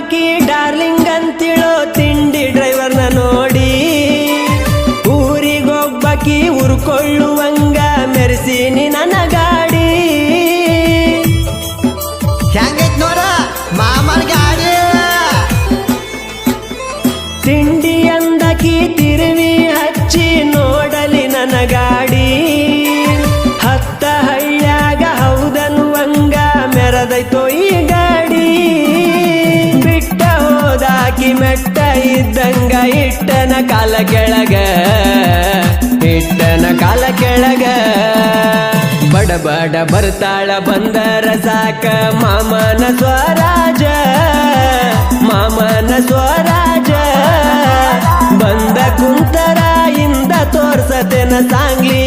ಒಬ್ಬಕಿ darling ಅಂತಿಳೋ ತಿಂಡಿ ಡ್ರೈವರ್ನ ನೋಡಿ ಊರಿಗೊಬ್ಬಕಿ ಉರ್ಕೊಳ್ಳುವಂಗ ಮೆರೆಸೀನಿ ನನ್ನ ಗಾಡಿ ಹೆಂಗೈತ್ ನೋಡ ಮಾಮನ ಗಾಡಿ ತಿಂಡಿ ಅಂದಕಿ ತಿರುವಿ ಹಚ್ಚಿ ನೋಡಲಿ ನನ್ನ ಗಾಡಿ ಹತ್ತ ಹಳ್ಳ್ಯಾಗ ಹೌದನ್ನುವಂಗ ಮೆರದೈತೋ ಈ ಗಾಡಿ ಬಿಟ್ಟ ಹೋದಾಕಿ ಮೆಟ್ಟ ಇದ್ದಂಗ ಇಟ್ಟನ ಕಾಲ ಕೆಳಗ ಇಟ್ಟನ ಕಾಲ ಕೆಳಗ ಬಡ ಬಡ ಬರ್ತಾಳ ಬಂದರ ಸಾಕ ಮಾಮನ ಸ್ವರಾಜ ಮಾಮನ ಸ್ವರಾಜ ಬಂದ ಕುಂತರ ಇಂದ ತೋರ್ಸತೆನ ಸಾಂಗ್ಲಿ